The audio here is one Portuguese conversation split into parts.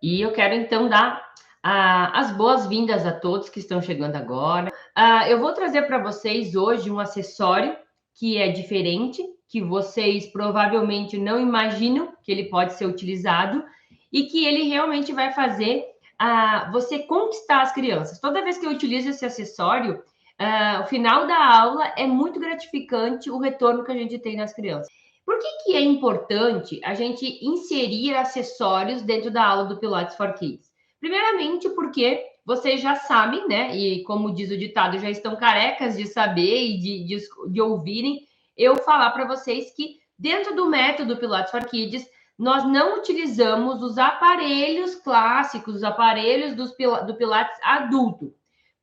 E eu quero então dar as boas-vindas a todos que estão chegando agora. Eu vou trazer para vocês hoje um acessório que é diferente, que vocês provavelmente não imaginam que ele pode ser utilizado e que ele realmente vai fazer você conquistar as crianças. Toda vez que eu utilizo esse acessório, o final da aula é muito gratificante o retorno que a gente tem nas crianças. Por que é importante a gente inserir acessórios dentro da aula do Pilates for Kids? Primeiramente, porque vocês já sabem, né? E como diz o ditado, já estão carecas de saber e de ouvirem eu falar para vocês que dentro do método Pilates for Kids, nós não utilizamos os aparelhos clássicos, os aparelhos do Pilates adulto.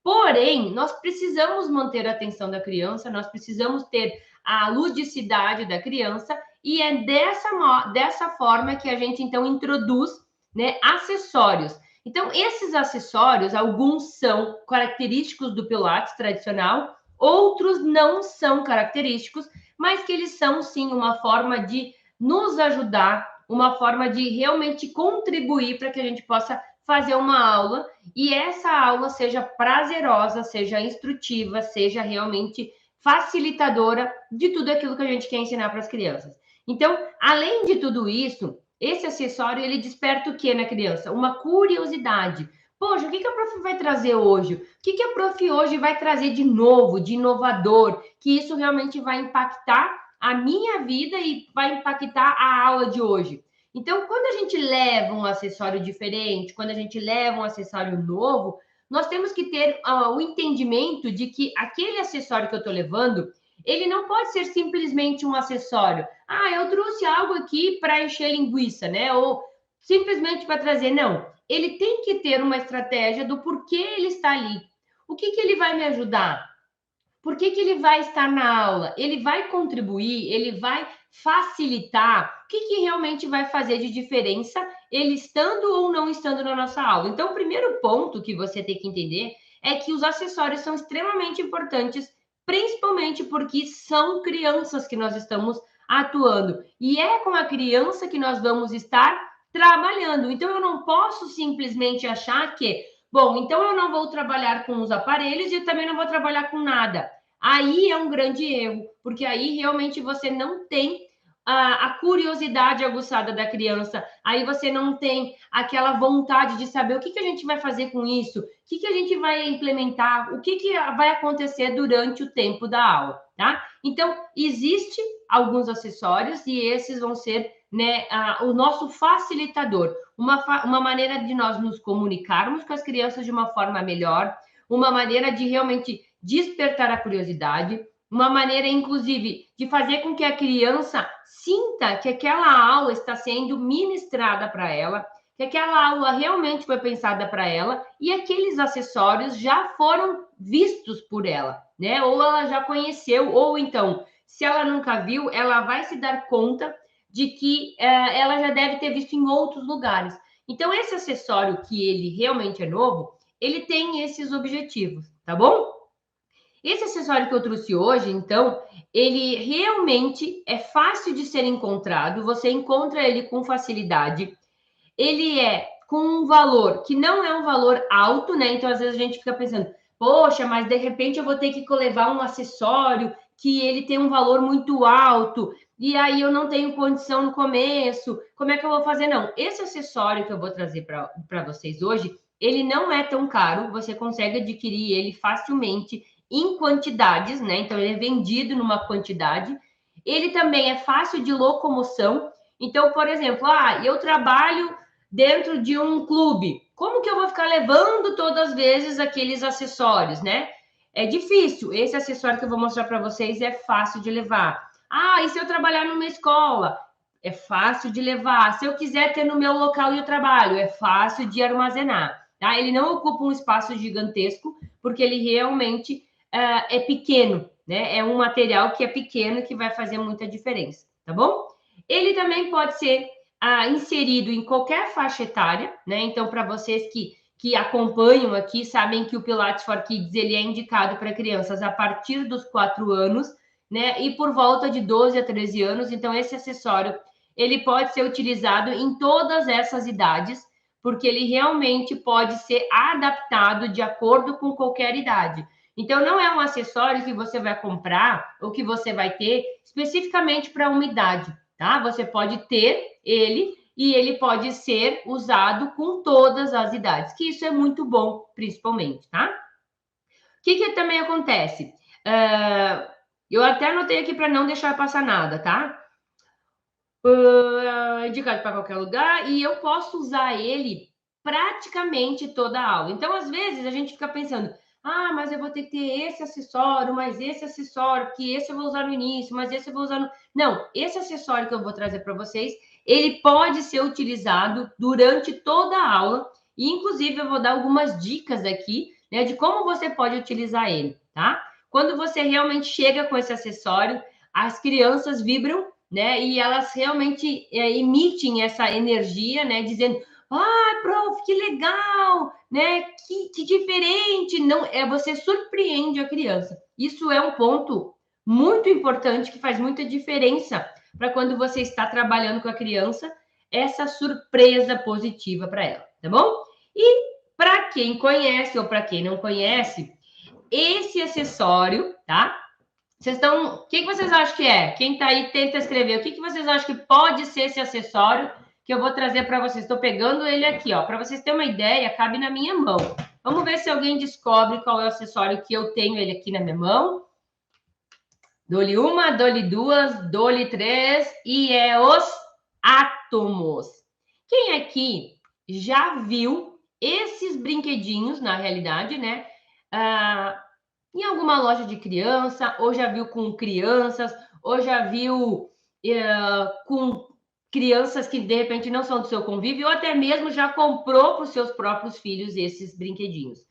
Porém, nós precisamos manter a atenção da criança, nós precisamos ter a ludicidade da criança, e é dessa forma que a gente, então, introduz, né, acessórios. Então, esses acessórios, alguns são característicos do Pilates tradicional, outros não são característicos, mas que eles são, sim, uma forma de nos ajudar, uma forma de realmente contribuir para que a gente possa fazer uma aula e essa aula seja prazerosa, seja instrutiva, seja realmente facilitadora de tudo aquilo que a gente quer ensinar para as crianças. Então, além de tudo isso, esse acessório ele desperta o que na criança? Uma curiosidade. Poxa, o que a prof vai trazer hoje? O que a prof hoje vai trazer de novo, de inovador? Que isso realmente vai impactar a minha vida e vai impactar a aula de hoje. Então, quando a gente leva um acessório diferente, quando a gente leva um acessório novo, nós temos que ter o entendimento de que aquele acessório que eu estou levando, ele não pode ser simplesmente um acessório. Eu trouxe algo aqui para encher linguiça, né? Ou simplesmente para trazer. Não. Ele tem que ter uma estratégia do porquê ele está ali. O que ele vai me ajudar? Por que ele vai estar na aula? Ele vai contribuir? Ele vai facilitar? O que realmente vai fazer de diferença ele estando ou não estando na nossa aula? Então, o primeiro ponto que você tem que entender é que os acessórios são extremamente importantes, principalmente porque são crianças que nós estamos atuando. E é com a criança que nós vamos estar trabalhando. Então, eu não posso simplesmente achar que bom, então eu não vou trabalhar com os aparelhos e também não vou trabalhar com nada. Aí é um grande erro, porque aí realmente você não tem a curiosidade aguçada da criança, aí você não tem aquela vontade de saber o que a gente vai fazer com isso, o que a gente vai implementar, o que vai acontecer durante o tempo da aula, tá? Então, existe alguns acessórios e esses vão ser, né, o nosso facilitador, uma maneira de nós nos comunicarmos com as crianças de uma forma melhor, uma maneira de realmente despertar a curiosidade, uma maneira, inclusive, de fazer com que a criança sinta que aquela aula está sendo ministrada para ela, que aquela aula realmente foi pensada para ela e aqueles acessórios já foram vistos por ela, né? Ou ela já conheceu, ou então, se ela nunca viu, ela vai se dar conta de que ela já deve ter visto em outros lugares. Então, esse acessório que ele realmente é novo, ele tem esses objetivos, tá bom? Esse acessório que eu trouxe hoje, então, ele realmente é fácil de ser encontrado, você encontra ele com facilidade. Ele é com um valor que não é um valor alto, né? Então, às vezes a gente fica pensando, poxa, mas de repente eu vou ter que levar um acessório que ele tem um valor muito alto, e aí eu não tenho condição no começo, como é que eu vou fazer? Não, esse acessório que eu vou trazer para vocês hoje, ele não é tão caro, você consegue adquirir ele facilmente em quantidades, né? Então, ele é vendido numa quantidade. Ele também é fácil de locomoção. Então, por exemplo, eu trabalho dentro de um clube. Como que eu vou ficar levando todas as vezes aqueles acessórios, né? É difícil. Esse acessório que eu vou mostrar para vocês é fácil de levar. E se eu trabalhar numa escola? É fácil de levar. Se eu quiser ter no meu local de trabalho, é fácil de armazenar. Tá? Ele não ocupa um espaço gigantesco, porque ele realmente é pequeno, né? É um material que é pequeno que vai fazer muita diferença, tá bom? Ele também pode ser inserido em qualquer faixa etária, né? Então, para vocês que acompanham aqui, sabem que o Pilates for Kids ele é indicado para crianças a partir dos 4 anos, né? E por volta de 12 a 13 anos. Então, esse acessório ele pode ser utilizado em todas essas idades, porque ele realmente pode ser adaptado de acordo com qualquer idade. Então, não é um acessório que você vai comprar ou que você vai ter especificamente para uma idade, tá? Você pode ter ele e ele pode ser usado com todas as idades, que isso é muito bom, principalmente, tá? O que também acontece? Eu até anotei aqui para não deixar passar nada, tá? Indicado para qualquer lugar, e eu posso usar ele praticamente toda a aula. Então, às vezes, a gente fica pensando, mas eu vou ter que ter esse acessório, mas esse acessório, que esse eu vou usar no início, mas esse eu vou usar no... Não, esse acessório que eu vou trazer para vocês, ele pode ser utilizado durante toda a aula, e inclusive eu vou dar algumas dicas aqui, né, de como você pode utilizar ele, tá? Quando você realmente chega com esse acessório, as crianças vibram, né? E elas realmente emitem essa energia, né? Dizendo, prof, que legal, né? Que diferente. Não, você surpreende a criança. Isso é um ponto muito importante que faz muita diferença para quando você está trabalhando com a criança, essa surpresa positiva para ela, tá bom? E para quem conhece ou para quem não conhece, esse acessório, tá? Vocês estão. O que vocês acham que é? Quem está aí, tenta escrever. O que vocês acham que pode ser esse acessório que eu vou trazer para vocês? Estou pegando ele aqui, ó. Para vocês terem uma ideia, cabe na minha mão. Vamos ver se alguém descobre qual é o acessório que eu tenho ele aqui na minha mão. Dou-lhe uma, dou-lhe duas, dou-lhe três, e é os átomos. Quem aqui já viu esses brinquedinhos, na realidade, né? Em alguma loja de criança, ou já viu com crianças, ou já viu com crianças que de repente não são do seu convívio, ou até mesmo já comprou para os seus próprios filhos esses brinquedinhos.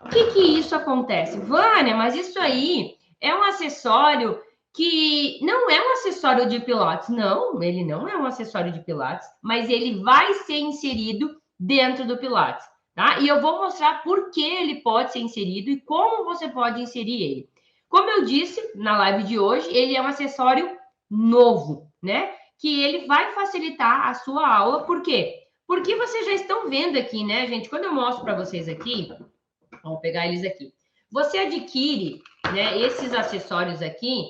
O que isso acontece? Vânia, mas isso aí é um acessório que não é um acessório de Pilates. Não, ele não é um acessório de Pilates, mas ele vai ser inserido dentro do Pilates. Tá? E eu vou mostrar por que ele pode ser inserido e como você pode inserir ele. Como eu disse na live de hoje, ele é um acessório novo, né? Que ele vai facilitar a sua aula. Por quê? Porque vocês já estão vendo aqui, né, gente? Quando eu mostro para vocês aqui, vamos pegar eles aqui. Você adquire, né, esses acessórios aqui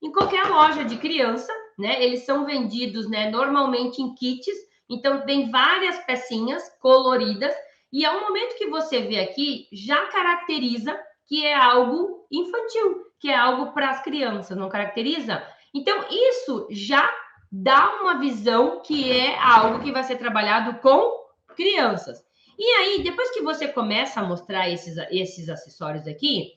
em qualquer loja de criança, né? Eles são vendidos, né, normalmente em kits. Então, tem várias pecinhas coloridas e ao momento que você vê aqui, já caracteriza que é algo infantil, que é algo para as crianças, não caracteriza? Então, isso já dá uma visão que é algo que vai ser trabalhado com crianças. E aí, depois que você começa a mostrar esses acessórios aqui,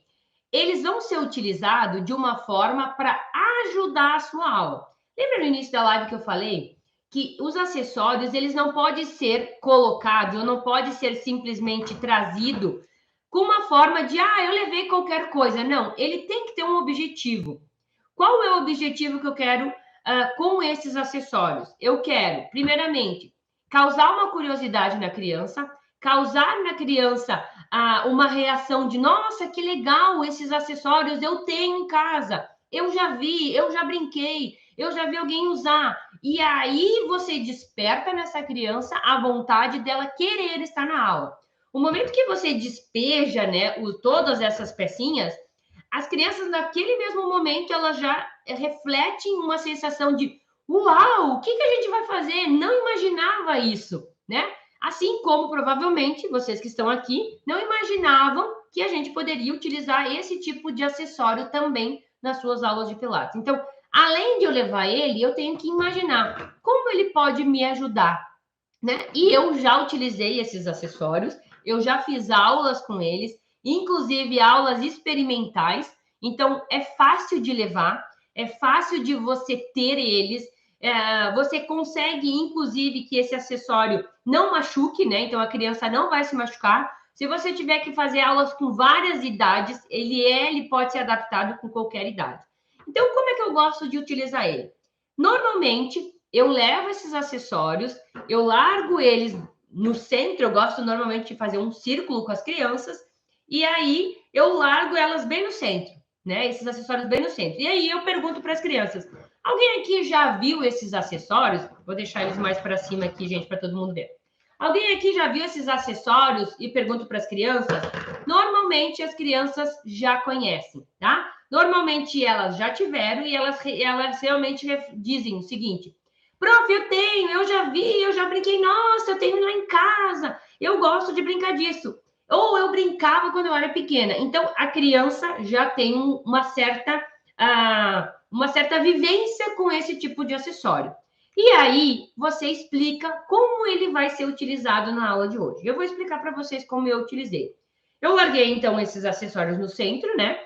eles vão ser utilizados de uma forma para ajudar a sua aula. Lembra no início da live que eu falei que os acessórios, eles não podem ser colocados, ou não pode ser simplesmente trazido com uma forma de, eu levei qualquer coisa. Não, ele tem que ter um objetivo. Qual é o objetivo que eu quero com esses acessórios? Eu quero, primeiramente, causar uma curiosidade na criança, causar na criança uma reação de, nossa, que legal, esses acessórios eu tenho em casa, eu já vi, eu já brinquei, eu já vi alguém usar. E aí você desperta nessa criança a vontade dela querer estar na aula. O momento que você despeja, né, todas essas pecinhas, as crianças naquele mesmo momento elas já refletem uma sensação de uau, o que a gente vai fazer? Não imaginava isso, né? Assim como provavelmente vocês que estão aqui não imaginavam que a gente poderia utilizar esse tipo de acessório também nas suas aulas de Pilates. Então, além de eu levar ele, eu tenho que imaginar como ele pode me ajudar, né? E eu já utilizei esses acessórios, eu já fiz aulas com eles, inclusive aulas experimentais. Então, é fácil de levar, é fácil de você ter eles. Você consegue, inclusive, que esse acessório não machuque, né? Então, a criança não vai se machucar. Se você tiver que fazer aulas com várias idades, ele pode ser adaptado com qualquer idade. Então, como é que eu gosto de utilizar ele? Normalmente, eu levo esses acessórios, eu largo eles no centro, eu gosto normalmente de fazer um círculo com as crianças, e aí eu largo elas bem no centro, né? Esses acessórios bem no centro. E aí eu pergunto para as crianças: alguém aqui já viu esses acessórios? Vou deixar eles mais para cima aqui, gente, para todo mundo ver. Alguém aqui já viu esses acessórios e pergunto para as crianças? Normalmente as crianças já conhecem, tá? Normalmente elas já tiveram e elas realmente dizem o seguinte: prof, eu tenho, eu já vi, eu já brinquei, nossa, eu tenho lá em casa, eu gosto de brincar disso. Ou eu brincava quando eu era pequena. Então, a criança já tem uma certa vivência com esse tipo de acessório. E aí, você explica como ele vai ser utilizado na aula de hoje. Eu vou explicar para vocês como eu utilizei. Eu larguei, então, esses acessórios no centro, né,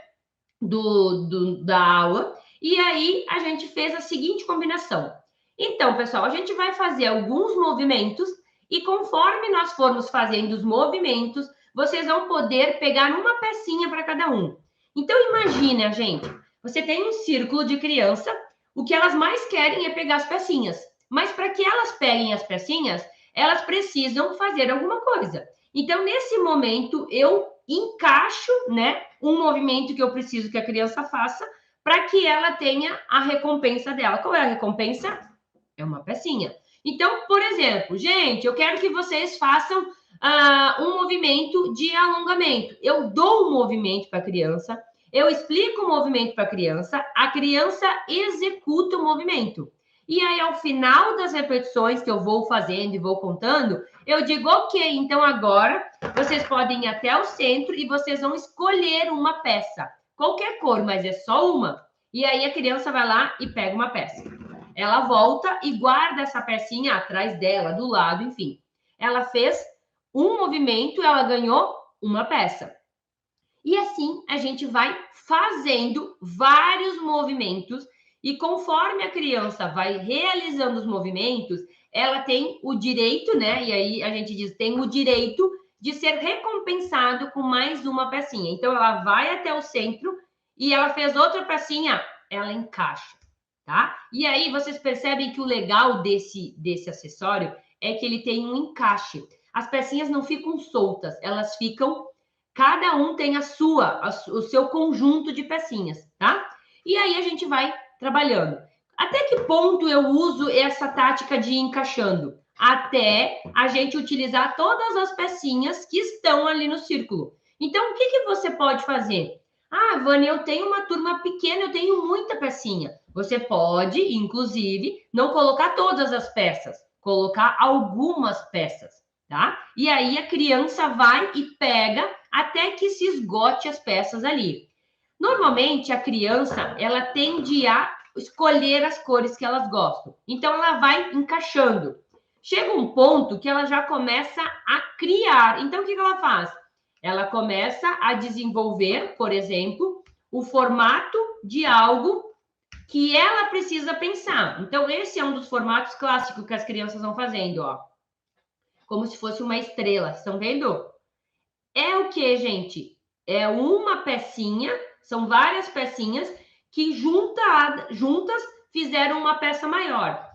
da aula, e aí a gente fez a seguinte combinação. Então, pessoal, a gente vai fazer alguns movimentos e conforme nós formos fazendo os movimentos, vocês vão poder pegar uma pecinha para cada um. Então, imagina, gente, você tem um círculo de criança, o que elas mais querem é pegar as pecinhas. Mas para que elas peguem as pecinhas, elas precisam fazer alguma coisa. Então, nesse momento, eu encaixo, né, um movimento que eu preciso que a criança faça para que ela tenha a recompensa dela. Qual é a recompensa? É uma pecinha. Então, por exemplo, gente, eu quero que vocês façam um movimento de alongamento. Eu dou um movimento para a criança, eu explico o movimento para a criança executa o movimento. E aí, ao final das repetições que eu vou fazendo e vou contando, eu digo, ok, então agora vocês podem ir até o centro e vocês vão escolher uma peça. Qualquer cor, mas é só uma. E aí a criança vai lá e pega uma peça. Ela volta e guarda essa pecinha atrás dela, do lado, enfim. Ela fez um movimento, ela ganhou uma peça. E assim a gente vai fazendo vários movimentos e conforme a criança vai realizando os movimentos, ela tem o direito, né? E aí a gente diz, tem o direito de ser recompensado com mais uma pecinha. Então ela vai até o centro e ela fez outra pecinha, ela encaixa, tá? E aí vocês percebem que o legal desse acessório é que ele tem um encaixe. As pecinhas não ficam soltas, elas ficam, cada um tem o seu conjunto de pecinhas, tá? E aí a gente vai trabalhando. Até que ponto eu uso essa tática de ir encaixando? Até a gente utilizar todas as pecinhas que estão ali no círculo. Então, o que você pode fazer? Ah, Vânia, eu tenho uma turma pequena, eu tenho muita pecinha. Você pode, inclusive, não colocar todas as peças, colocar algumas peças, tá? E aí a criança vai e pega até que se esgote as peças ali. Normalmente, a criança, ela tende a escolher as cores que elas gostam. Então, ela vai encaixando. Chega um ponto que ela já começa a criar. Então, o que ela faz? Ela começa a desenvolver, por exemplo, o formato de algo que ela precisa pensar. Então, esse é um dos formatos clássicos que as crianças vão fazendo, ó. Como se fosse uma estrela, estão vendo? É o que, gente? É uma pecinha, são várias pecinhas que juntas fizeram uma peça maior.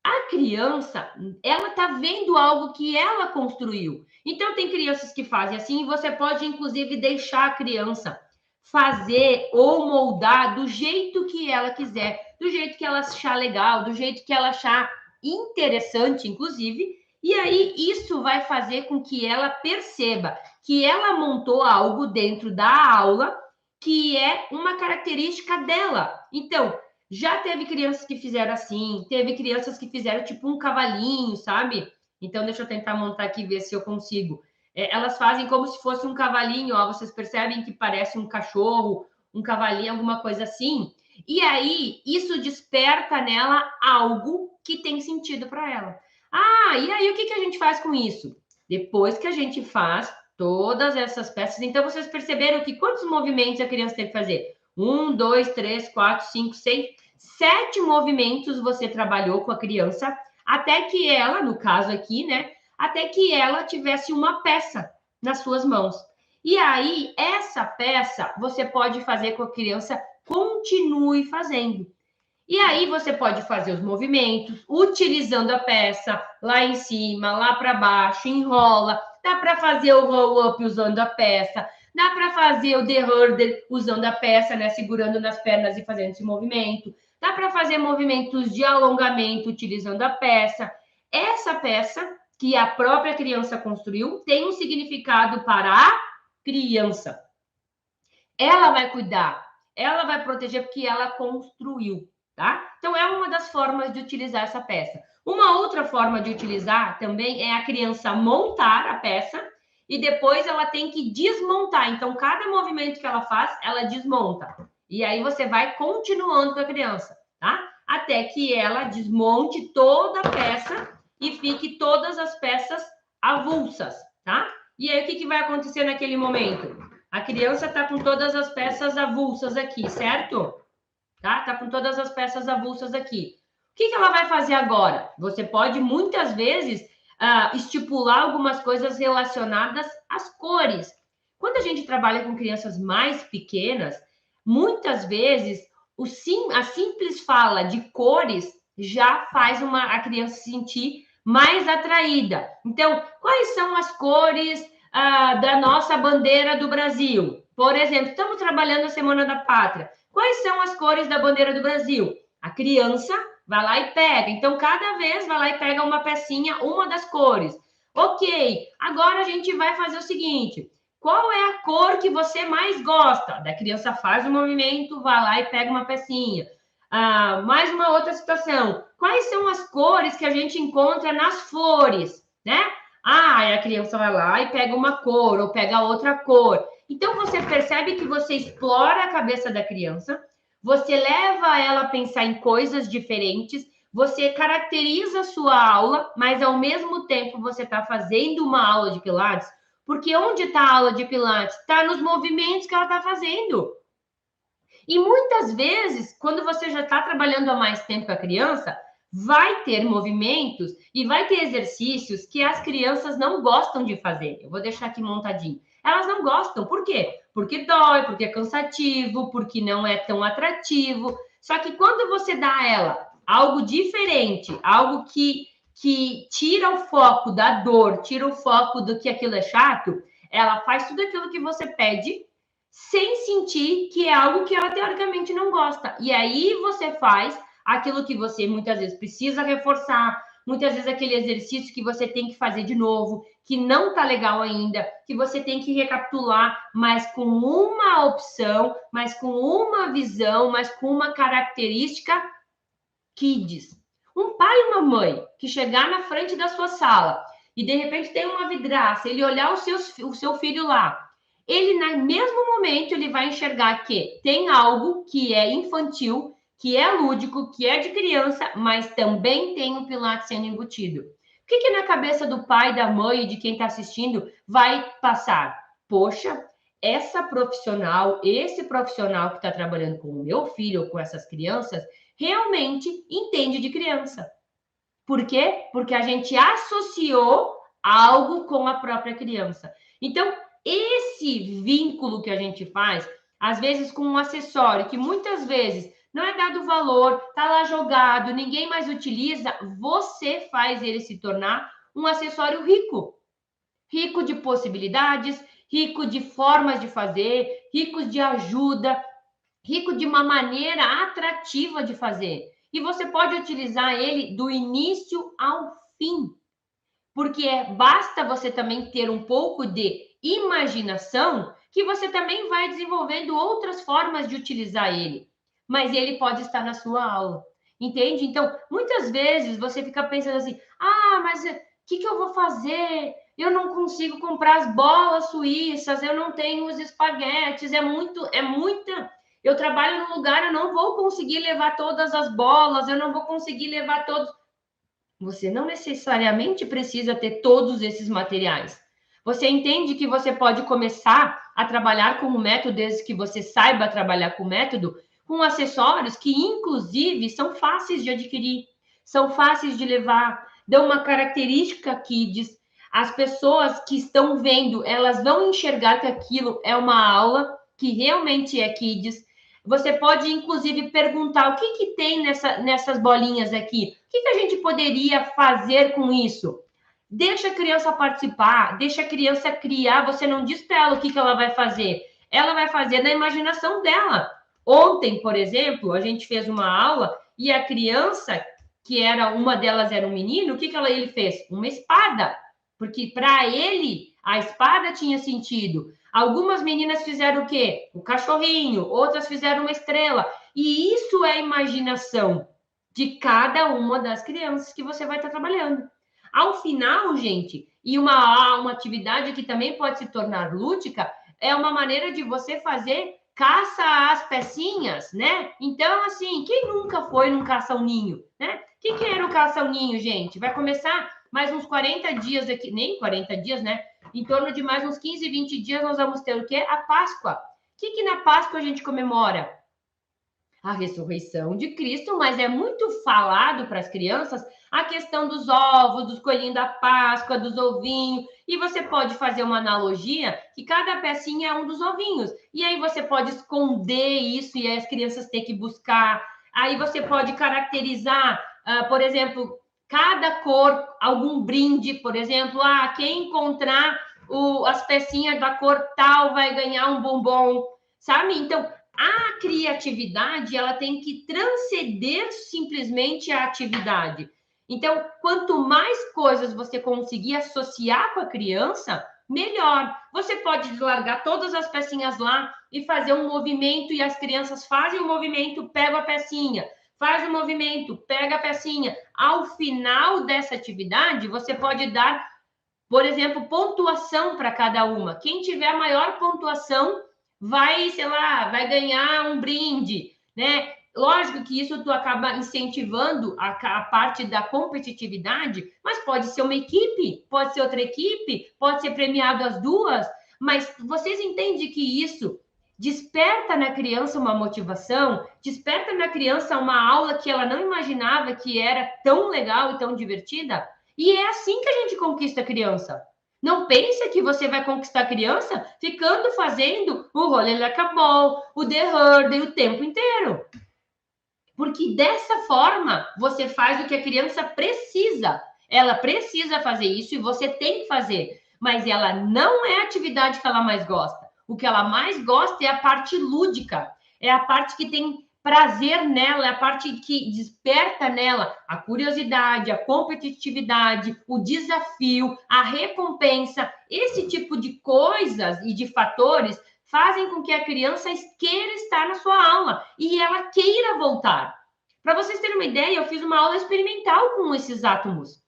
A criança, ela tá vendo algo que ela construiu. Então, tem crianças que fazem assim, e você pode, inclusive, deixar a criança fazer ou moldar do jeito que ela quiser, do jeito que ela achar legal, do jeito que ela achar interessante, inclusive. E aí, isso vai fazer com que ela perceba que ela montou algo dentro da aula que é uma característica dela. Então, já teve crianças que fizeram assim, teve crianças que fizeram tipo um cavalinho, sabe? Então, deixa eu tentar montar aqui, ver se eu consigo. Elas fazem como se fosse um cavalinho, ó, vocês percebem que parece um cachorro, um cavalinho, alguma coisa assim. E aí, isso desperta nela algo que tem sentido para ela. Ah, e aí o que a gente faz com isso? Depois que a gente faz todas essas peças, então vocês perceberam que quantos movimentos a criança tem que fazer? 1, 2, 3, 4, 5, 6, 7 movimentos você trabalhou com a criança, até que ela, no caso aqui, né? Até que ela tivesse uma peça nas suas mãos. E aí, essa peça você pode fazer com a criança, continue fazendo. E aí você pode fazer os movimentos utilizando a peça lá em cima, lá para baixo, enrola. Dá para fazer o roll-up usando a peça. Dá para fazer o the hurdle usando a peça, né? Segurando nas pernas e fazendo esse movimento. Dá para fazer movimentos de alongamento utilizando a peça. Essa peça que a própria criança construiu tem um significado para a criança. Ela vai cuidar, ela vai proteger porque ela construiu, tá? Então, é uma das formas de utilizar essa peça. Uma outra forma de utilizar também é a criança montar a peça e depois ela tem que desmontar. Então, cada movimento que ela faz, ela desmonta. E aí você vai continuando com a criança, tá? Até que ela desmonte toda a peça e fique todas as peças avulsas, tá? E aí, o que vai acontecer naquele momento? A criança está com todas as peças avulsas aqui, certo? Tá? Tá com todas as peças avulsas aqui. O que ela vai fazer agora? Você pode, muitas vezes, estipular algumas coisas relacionadas às cores. Quando a gente trabalha com crianças mais pequenas, muitas vezes, a simples fala de cores já faz a criança se sentir mais atraída. Então, quais são as cores da nossa bandeira do Brasil? Por exemplo, estamos trabalhando a Semana da Pátria. Quais são as cores da bandeira do Brasil? A criança vai lá e pega. Então, cada vez vai lá e pega uma pecinha, uma das cores. Ok, agora a gente vai fazer o seguinte. Qual é a cor que você mais gosta? Da criança faz o movimento, vai lá e pega uma pecinha. Mais uma outra situação. Quais são as cores que a gente encontra nas flores, né? A criança vai lá e pega uma cor ou pega outra cor. Então, você percebe que você explora a cabeça da criança, você leva ela a pensar em coisas diferentes, você caracteriza a sua aula, mas ao mesmo tempo você está fazendo uma aula de Pilates, porque onde está a aula de Pilates? Está nos movimentos que ela está fazendo. E muitas vezes, quando você já está trabalhando há mais tempo com a criança, vai ter movimentos e vai ter exercícios que as crianças não gostam de fazer. Eu vou deixar aqui montadinho. Elas não gostam. Por quê? Porque dói, porque é cansativo, porque não é tão atrativo. Só que quando você dá a ela algo diferente, algo que tira o foco da dor, tira o foco do que aquilo é chato, ela faz tudo aquilo que você pede sem sentir que é algo que ela teoricamente não gosta. E aí você faz aquilo que você muitas vezes precisa reforçar, muitas vezes aquele exercício que você tem que fazer de novo, que não tá legal ainda, que você tem que recapitular, mas com uma opção, mas com uma visão, mas com uma característica kids. Um pai e uma mãe que chegar na frente da sua sala e de repente tem uma vidraça, ele olhar o seu filho lá, ele, no mesmo momento, ele vai enxergar que tem algo que é infantil, que é lúdico, que é de criança, mas também tem um Pilates sendo embutido. O que na cabeça do pai, da mãe e de quem está assistindo vai passar? Poxa, esse profissional que está trabalhando com o meu filho ou com essas crianças, realmente entende de criança. Por quê? Porque a gente associou algo com a própria criança. Então, esse vínculo que a gente faz, às vezes com um acessório que muitas vezes não é dado valor, tá lá jogado, ninguém mais utiliza, você faz ele se tornar um acessório rico. Rico de possibilidades, rico de formas de fazer, rico de ajuda, rico de uma maneira atrativa de fazer. E você pode utilizar ele do início ao fim. Porque basta você também ter um pouco de imaginação que você também vai desenvolvendo outras formas de utilizar ele. Mas ele pode estar na sua aula. Entende? Então, muitas vezes você fica pensando assim, mas o que eu vou fazer? Eu não consigo comprar as bolas suíças, eu não tenho os espaguetes, é muita... Eu trabalho num lugar, eu não vou conseguir levar todas as bolas, eu não vou conseguir levar todos... Você não necessariamente precisa ter todos esses materiais. Você entende que você pode começar a trabalhar com o método, desde que você saiba trabalhar com o método, com acessórios que, inclusive, são fáceis de adquirir, são fáceis de levar, dão uma característica kids. As pessoas que estão vendo, elas vão enxergar que aquilo é uma aula que realmente é kids. Você pode, inclusive, perguntar o que tem nessas bolinhas aqui? O que a gente poderia fazer com isso? Deixa a criança participar, deixa a criança criar. Você não diz para ela o que ela vai fazer. Ela vai fazer na imaginação dela. Ontem, por exemplo, a gente fez uma aula e a criança que uma delas era um menino, o que ele fez? Uma espada, porque para ele a espada tinha sentido. Algumas meninas fizeram o quê? O cachorrinho, outras fizeram uma estrela. E isso é a imaginação de cada uma das crianças que você vai estar trabalhando. Ao final, gente, e uma atividade que também pode se tornar lúdica, é uma maneira de você fazer caça às pecinhas, né? Então, assim, quem nunca foi num caça-ninho, né? O que era o caça-ninho, gente? Vai começar mais uns 40 dias aqui, nem 40 dias, né? Em torno de mais uns 15, 20 dias, nós vamos ter o quê? A Páscoa. O que na Páscoa a gente comemora? A ressurreição de Cristo, mas é muito falado para as crianças a questão dos ovos, dos coelhinhos da Páscoa, dos ovinhos, e você pode fazer uma analogia que cada pecinha é um dos ovinhos, e aí você pode esconder isso e as crianças têm que buscar, aí você pode caracterizar, por exemplo, cada cor, algum brinde, por exemplo, quem encontrar as pecinhas da cor tal vai ganhar um bombom, sabe? Então, a criatividade, ela tem que transcender simplesmente a atividade. Então, quanto mais coisas você conseguir associar com a criança, melhor. Você pode largar todas as pecinhas lá e fazer um movimento e as crianças fazem o movimento, pegam a pecinha, faz o movimento, pega a pecinha. Ao final dessa atividade, você pode dar, por exemplo, pontuação para cada uma. Quem tiver a maior pontuação vai, sei lá, vai ganhar um brinde, né? Lógico que isso tu acaba incentivando a parte da competitividade, mas pode ser uma equipe, pode ser outra equipe, pode ser premiado as duas, mas vocês entendem que isso desperta na criança uma motivação, desperta na criança uma aula que ela não imaginava que era tão legal e tão divertida? E é assim que a gente conquista a criança. Não pensa que você vai conquistar a criança ficando fazendo o rolê acabou, o The Hurdle o tempo inteiro. Porque dessa forma você faz o que a criança precisa. Ela precisa fazer isso e você tem que fazer. Mas ela não é a atividade que ela mais gosta. O que ela mais gosta é a parte lúdica. É a parte que tem prazer nela, é a parte que desperta nela a curiosidade, a competitividade, o desafio, a recompensa. Esse tipo de coisas e de fatores fazem com que a criança queira estar na sua aula e ela queira voltar. Para vocês terem uma ideia, eu fiz uma aula experimental com esses átomos.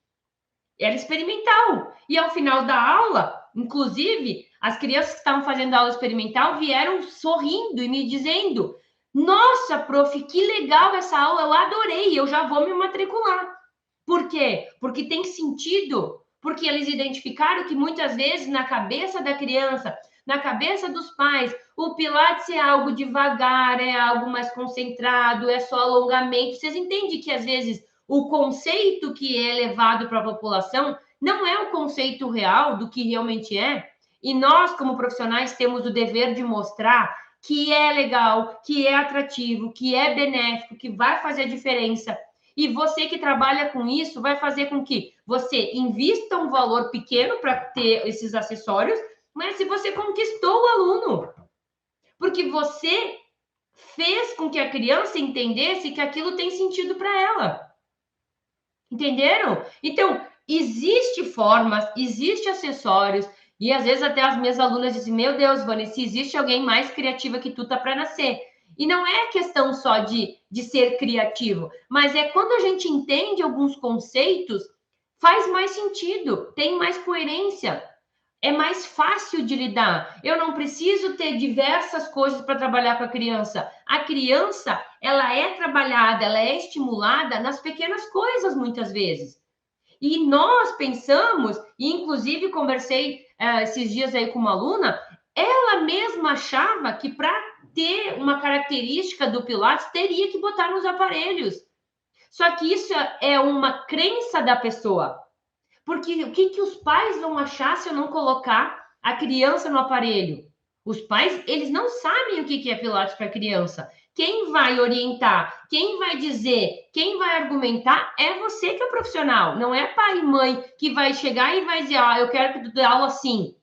Era experimental. E ao final da aula, inclusive, as crianças que estavam fazendo a aula experimental vieram sorrindo e me dizendo: nossa, prof, que legal essa aula, eu adorei, eu já vou me matricular. Por quê? Porque tem sentido, porque eles identificaram que muitas vezes na cabeça da criança, na cabeça dos pais, o Pilates é algo devagar, é algo mais concentrado, é só alongamento. Vocês entendem que às vezes o conceito que é levado para a população não é o conceito real do que realmente é? E nós, como profissionais, temos o dever de mostrar que é legal, que é atrativo, que é benéfico, que vai fazer a diferença. E você que trabalha com isso vai fazer com que você invista um valor pequeno para ter esses acessórios, mas se você conquistou o aluno, porque você fez com que a criança entendesse que aquilo tem sentido para ela. Entenderam? Então, existe formas, existe acessórios, e às vezes até as minhas alunas dizem: meu Deus, Vanessa, existe alguém mais criativa que tu tá para nascer. E não é questão só de ser criativo, mas é quando a gente entende alguns conceitos, faz mais sentido, tem mais coerência, é mais fácil de lidar. Eu não preciso ter diversas coisas para trabalhar com a criança. A criança, ela é trabalhada, ela é estimulada nas pequenas coisas, muitas vezes. E nós pensamos, e inclusive conversei esses dias aí com uma aluna, ela mesma achava que para ter uma característica do Pilates, teria que botar nos aparelhos. Só que isso é uma crença da pessoa. Porque o que os pais vão achar se eu não colocar a criança no aparelho? Os pais, eles não sabem o que é Pilates para criança. Quem vai orientar, quem vai dizer, quem vai argumentar é você que é o profissional. Não é pai e mãe que vai chegar e vai dizer: eu quero que tu dê aula assim.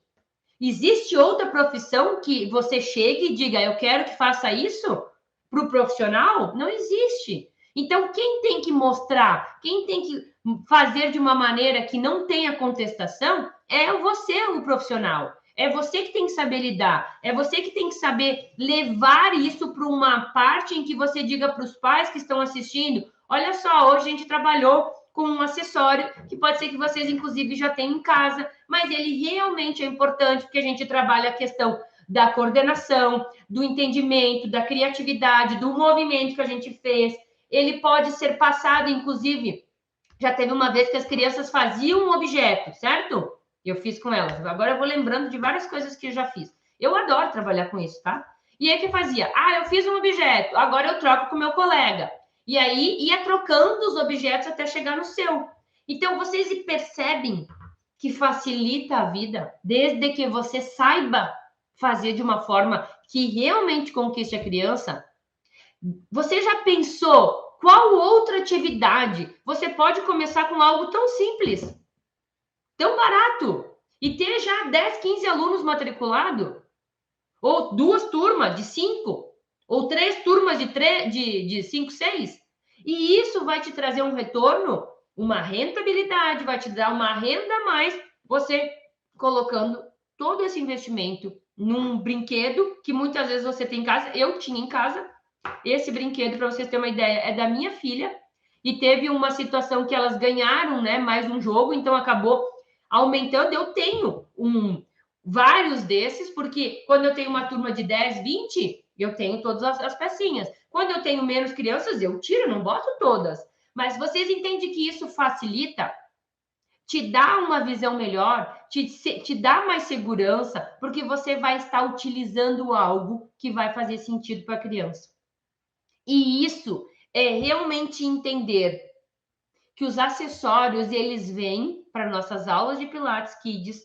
Existe outra profissão que você chegue e diga: eu quero que faça isso para o profissional? Não existe. Então, quem tem que mostrar, quem tem que fazer de uma maneira que não tenha contestação, é você, o profissional. É você que tem que saber lidar, é você que tem que saber levar isso para uma parte em que você diga para os pais que estão assistindo: olha só, hoje a gente trabalhou com um acessório que pode ser que vocês, inclusive, já tenham em casa, mas ele realmente é importante porque a gente trabalha a questão da coordenação, do entendimento, da criatividade, do movimento que a gente fez. Ele pode ser passado, inclusive, já teve uma vez que as crianças faziam um objeto, certo? Eu fiz com elas. Agora eu vou lembrando de várias coisas que eu já fiz. Eu adoro trabalhar com isso, tá? E aí que fazia? Ah, eu fiz um objeto, agora eu troco com o meu colega. E aí ia trocando os objetos até chegar no seu. Então vocês percebem que facilita a vida, desde que você saiba fazer de uma forma que realmente conquiste a criança. Você já pensou qual outra atividade você pode começar com algo tão simples, tão barato, e ter já 10, 15 alunos matriculados? Ou 2 turmas de 5? Ou 3 turmas de 5, 6? E isso vai te trazer um retorno, uma rentabilidade, vai te dar uma renda a mais, você colocando todo esse investimento num brinquedo que muitas vezes você tem em casa. Eu tinha em casa esse brinquedo, para vocês terem uma ideia, é da minha filha, e teve uma situação que elas ganharam, né, mais um jogo, então acabou aumentando. Eu tenho vários desses, porque quando eu tenho uma turma de 10, 20, eu tenho todas as pecinhas. Quando eu tenho menos crianças, eu tiro, não boto todas. Mas vocês entendem que isso facilita? Te dá uma visão melhor, te dá mais segurança, porque você vai estar utilizando algo que vai fazer sentido para a criança. E isso é realmente entender que os acessórios, eles vêm para nossas aulas de Pilates Kids,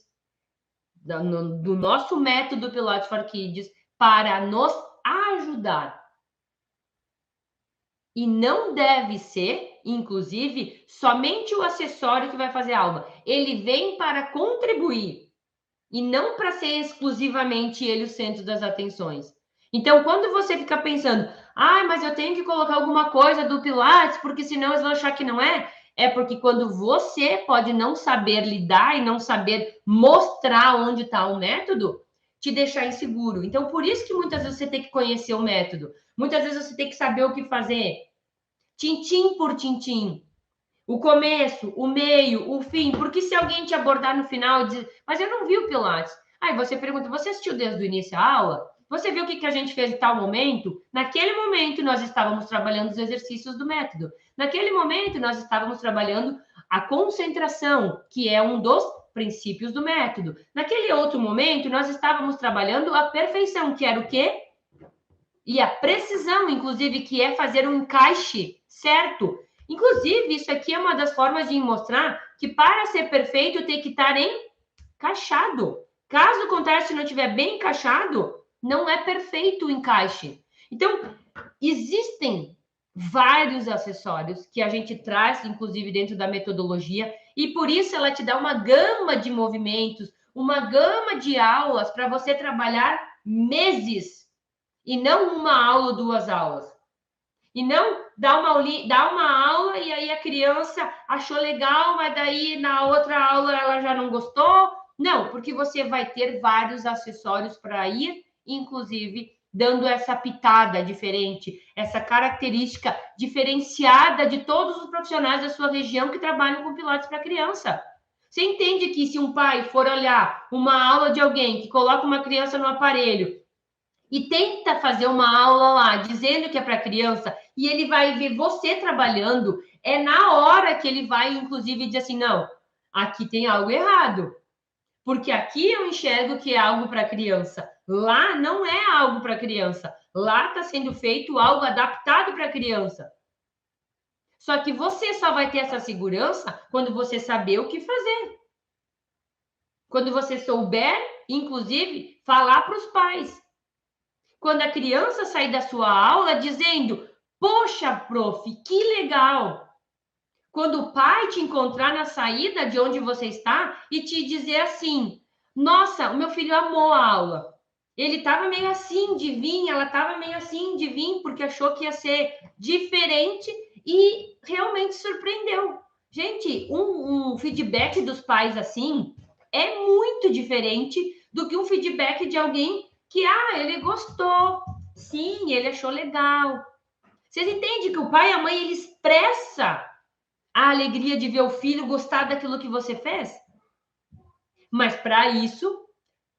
do nosso método Pilates for Kids, para nos ajudar. E não deve ser, inclusive, somente o acessório que vai fazer a aula. Ele vem para contribuir e não para ser exclusivamente ele o centro das atenções. Então, quando você fica pensando, mas eu tenho que colocar alguma coisa do Pilates, porque senão eles vão achar que não é, é porque quando você pode não saber lidar e não saber mostrar onde está o método, te deixar inseguro. Então, por isso que muitas vezes você tem que conhecer o método. Muitas vezes você tem que saber o que fazer, tintim por tintim. O começo, o meio, o fim, porque se alguém te abordar no final e dizer, mas eu não vi o Pilates. Aí você pergunta, você assistiu desde o início a aula? Você viu o que a gente fez em tal momento? Naquele momento, nós estávamos trabalhando os exercícios do método. Naquele momento, nós estávamos trabalhando a concentração, que é um dos princípios do método. Naquele outro momento, nós estávamos trabalhando a perfeição, que era o quê? E a precisão, inclusive, que é fazer um encaixe certo. Inclusive, isso aqui é uma das formas de mostrar que para ser perfeito tem que estar encaixado. Caso contrário, se não estiver bem encaixado, não é perfeito o encaixe. Então, existem vários acessórios que a gente traz, inclusive, dentro da metodologia, e por isso ela te dá uma gama de movimentos, uma gama de aulas para você trabalhar meses, e não uma aula ou 2 aulas. E não dá uma aula e aí a criança achou legal, mas daí na outra aula ela já não gostou. Não, porque você vai ter vários acessórios para ir, inclusive dando essa pitada diferente, essa característica diferenciada de todos os profissionais da sua região que trabalham com Pilates para criança. Você entende que se um pai for olhar uma aula de alguém que coloca uma criança no aparelho e tenta fazer uma aula lá dizendo que é para criança e ele vai ver você trabalhando, é na hora que ele vai, inclusive, dizer assim, não, aqui tem algo errado, porque aqui eu enxergo que é algo para criança, lá não é algo para criança, lá está sendo feito algo adaptado para criança. Só que você só vai ter essa segurança quando você saber o que fazer. Quando você souber, inclusive, falar para os pais. Quando a criança sair da sua aula dizendo, poxa, prof, que legal. Quando o pai te encontrar na saída de onde você está e te dizer assim, nossa, o meu filho amou a aula. Ele estava meio assim de vir, ela estava meio assim de vir, porque achou que ia ser diferente e realmente surpreendeu. Gente, um feedback dos pais assim é muito diferente do que um feedback de alguém que, ele gostou, sim, ele achou legal. Vocês entendem que o pai e a mãe, ele expressa a alegria de ver o filho gostar daquilo que você fez? Mas para isso,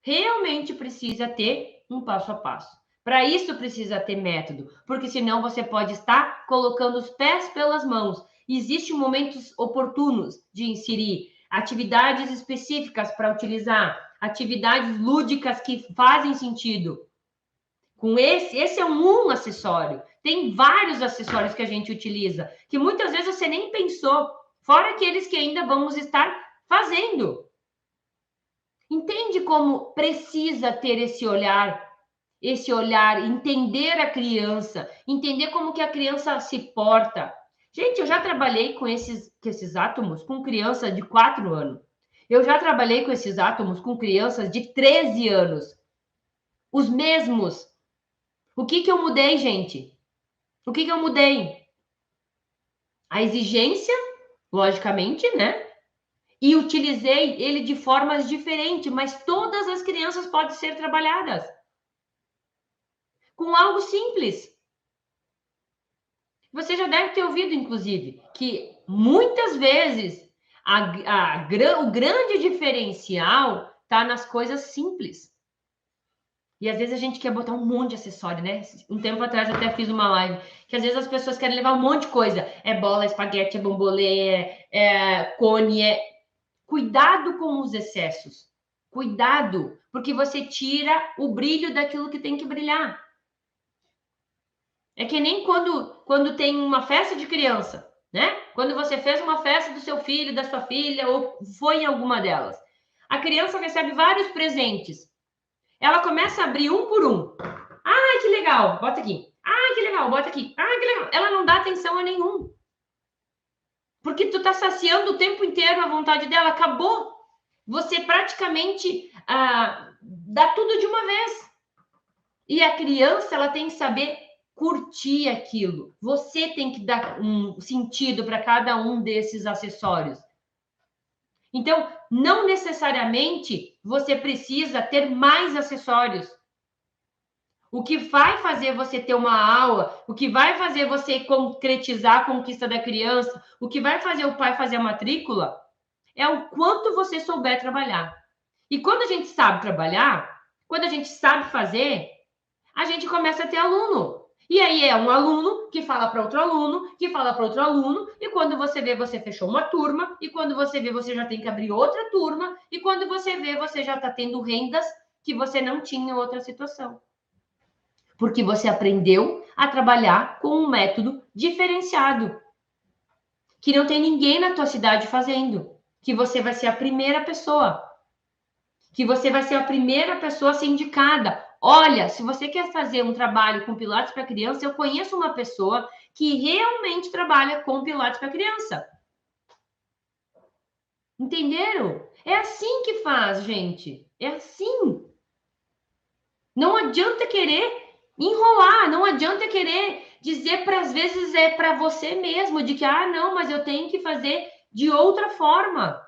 realmente precisa ter um passo a passo. Para isso precisa ter método, porque senão você pode estar colocando os pés pelas mãos. Existem momentos oportunos de inserir atividades específicas para utilizar, atividades lúdicas que fazem sentido. Com esse é um acessório. Tem vários acessórios que a gente utiliza, que muitas vezes você nem pensou, fora aqueles que ainda vamos estar fazendo. Entende como precisa ter esse olhar, entender a criança, entender como que a criança se porta. Gente, eu já trabalhei com esses átomos com criança de 4 anos. Eu já trabalhei com esses átomos com crianças de 13 anos. Os mesmos. O que eu mudei, gente? O que eu mudei? A exigência, logicamente, né? E utilizei ele de formas diferentes, mas todas as crianças podem ser trabalhadas com algo simples. Você já deve ter ouvido, inclusive, que muitas vezes o grande diferencial está nas coisas simples. E às vezes a gente quer botar um monte de acessório, né? Um tempo atrás eu até fiz uma live, que às vezes as pessoas querem levar um monte de coisa. É bola, é espaguete, é bombolê, é cone, Cuidado com os excessos. Cuidado, porque você tira o brilho daquilo que tem que brilhar. É que nem quando tem uma festa de criança, né? Quando você fez uma festa do seu filho, da sua filha, ou foi em alguma delas. A criança recebe vários presentes. Ela começa a abrir um por um. Que legal, bota aqui. Que legal, bota aqui. Que legal. Ela não dá atenção a nenhum. Porque tu tá saciando o tempo inteiro a vontade dela. Acabou. Você praticamente dá tudo de uma vez. E a criança, ela tem que saber curtir aquilo. Você tem que dar um sentido para cada um desses acessórios. Então, não necessariamente você precisa ter mais acessórios. O que vai fazer você ter uma aula, o que vai fazer você concretizar a conquista da criança, o que vai fazer o pai fazer a matrícula, é o quanto você souber trabalhar. E quando a gente sabe trabalhar, quando a gente sabe fazer, a gente começa a ter aluno. E aí é um aluno que fala para outro aluno, que fala para outro aluno, e quando você vê, você fechou uma turma, e quando você vê, você já tem que abrir outra turma, e quando você vê, você já está tendo rendas que você não tinha em outra situação. Porque você aprendeu a trabalhar com um método diferenciado, que não tem ninguém na tua cidade fazendo, que você vai ser a primeira pessoa, que você vai ser a primeira pessoa a ser indicada. Olha, se você quer fazer um trabalho com Pilates para criança, eu conheço uma pessoa que realmente trabalha com Pilates para criança. Entenderam? É assim que faz, gente. É assim. Não adianta querer enrolar, não adianta querer dizer para às vezes é para você mesmo de que não, mas eu tenho que fazer de outra forma.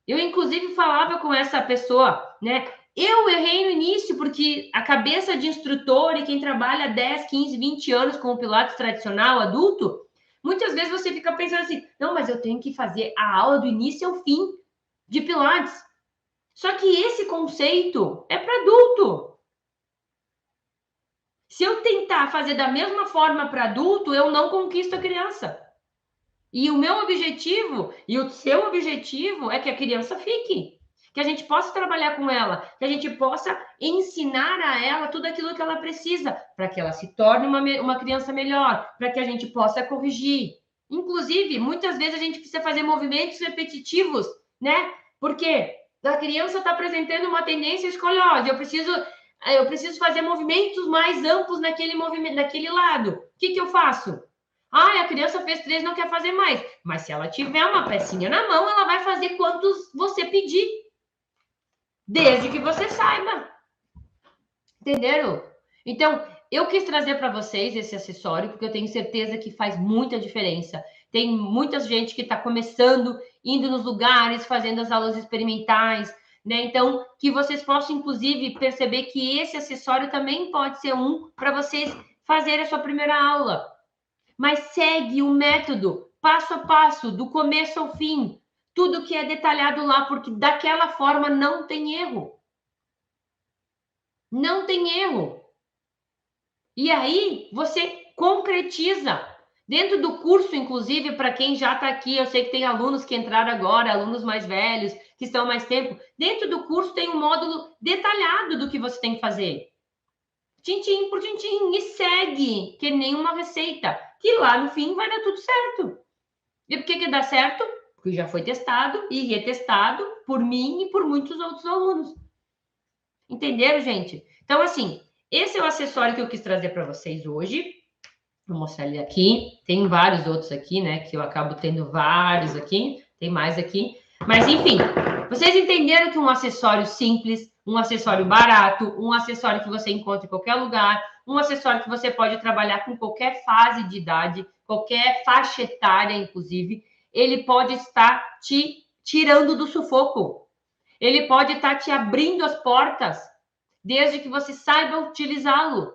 Eu inclusive falava com essa pessoa, né? Eu errei no início porque a cabeça de instrutor e quem trabalha 10, 15, 20 anos com o Pilates tradicional adulto, muitas vezes você fica pensando assim: "Não, mas eu tenho que fazer a aula do início ao fim de Pilates". Só que esse conceito é para adulto. Se eu tentar fazer da mesma forma para adulto, eu não conquisto a criança. E o meu objetivo e o seu objetivo é que a criança fique, que a gente possa trabalhar com ela, que a gente possa ensinar a ela tudo aquilo que ela precisa para que ela se torne uma criança melhor, para que a gente possa corrigir. Inclusive, muitas vezes a gente precisa fazer movimentos repetitivos, né? Porque a criança está apresentando uma tendência escoliosa, eu preciso fazer movimentos mais amplos naquele lado. O que eu faço? A criança fez 3, não quer fazer mais. Mas se ela tiver uma pecinha na mão, ela vai fazer quantos você pedir. Desde que você saiba. Entenderam? Então, eu quis trazer para vocês esse acessório, porque eu tenho certeza que faz muita diferença. Tem muita gente que está começando, indo nos lugares, fazendo as aulas experimentais, né? Então, que vocês possam, inclusive, perceber que esse acessório também pode ser um para vocês fazerem a sua primeira aula. Mas segue o método, passo a passo, do começo ao fim. Tudo que é detalhado lá, porque daquela forma não tem erro. Não tem erro. E aí, você concretiza. Dentro do curso, inclusive, para quem já está aqui, eu sei que tem alunos que entraram agora, alunos mais velhos, que estão mais tempo. Dentro do curso tem um módulo detalhado do que você tem que fazer. Tintim por tintim. E segue, que nem uma receita. Que lá no fim vai dar tudo certo. E por que dá certo? Porque já foi testado e retestado por mim e por muitos outros alunos. Entenderam, gente? Então, assim, esse é o acessório que eu quis trazer para vocês hoje. Vou mostrar ele aqui. Tem vários outros aqui, né? Que eu acabo tendo vários aqui. Tem mais aqui. Mas, enfim, vocês entenderam que um acessório simples, um acessório barato, um acessório que você encontra em qualquer lugar, um acessório que você pode trabalhar com qualquer fase de idade, qualquer faixa etária, inclusive, ele pode estar te tirando do sufoco. Ele pode estar te abrindo as portas, desde que você saiba utilizá-lo.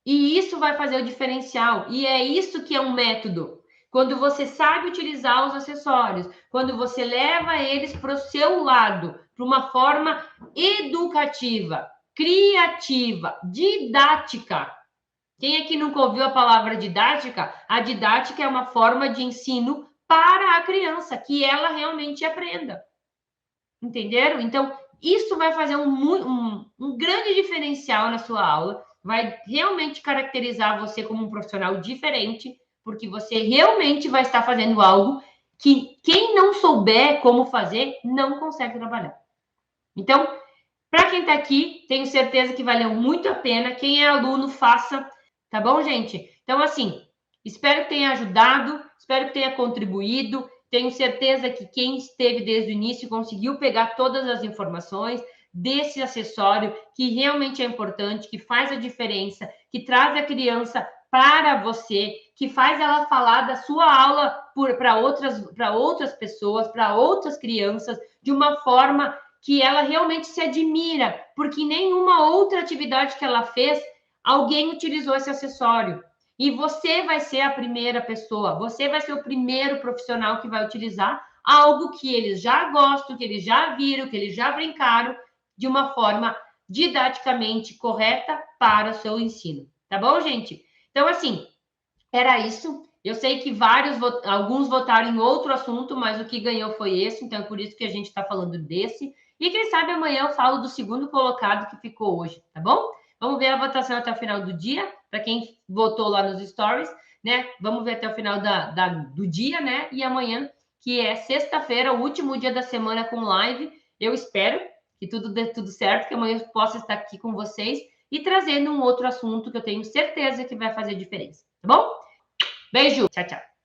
E isso vai fazer o diferencial. E é isso que é um método. Quando você sabe utilizar os acessórios, quando você leva eles para o seu lado, para uma forma educativa, criativa, didática. Quem aqui nunca ouviu a palavra didática? A didática é uma forma de ensino para a criança, que ela realmente aprenda. Entenderam? Então, isso vai fazer um grande diferencial na sua aula, vai realmente caracterizar você como um profissional diferente, porque você realmente vai estar fazendo algo que quem não souber como fazer, não consegue trabalhar. Então, para quem está aqui, tenho certeza que valeu muito a pena. Quem é aluno, faça, tá bom, gente? Então, assim, espero que tenha ajudado, espero que tenha contribuído. Tenho certeza que quem esteve desde o início conseguiu pegar todas as informações desse acessório que realmente é importante, que faz a diferença, que traz a criança para você, que faz ela falar da sua aula para outras pessoas, para outras crianças, de uma forma que ela realmente se admira, porque em nenhuma outra atividade que ela fez, alguém utilizou esse acessório. E você vai ser a primeira pessoa, você vai ser o primeiro profissional que vai utilizar algo que eles já gostam, que eles já viram, que eles já brincaram, de uma forma didaticamente correta para o seu ensino. Tá bom, gente? Então, assim, era isso. Eu sei que alguns votaram em outro assunto, mas o que ganhou foi esse, então é por isso que a gente está falando desse. E quem sabe amanhã eu falo do segundo colocado que ficou hoje, tá bom? Vamos ver a votação até o final do dia, para quem votou lá nos stories, né? Vamos ver até o final do dia, né? E amanhã, que é sexta-feira, o último dia da semana com live, eu espero que tudo dê tudo certo, que amanhã eu possa estar aqui com vocês e trazendo um outro assunto que eu tenho certeza que vai fazer diferença, tá bom? Beijo, tchau, tchau.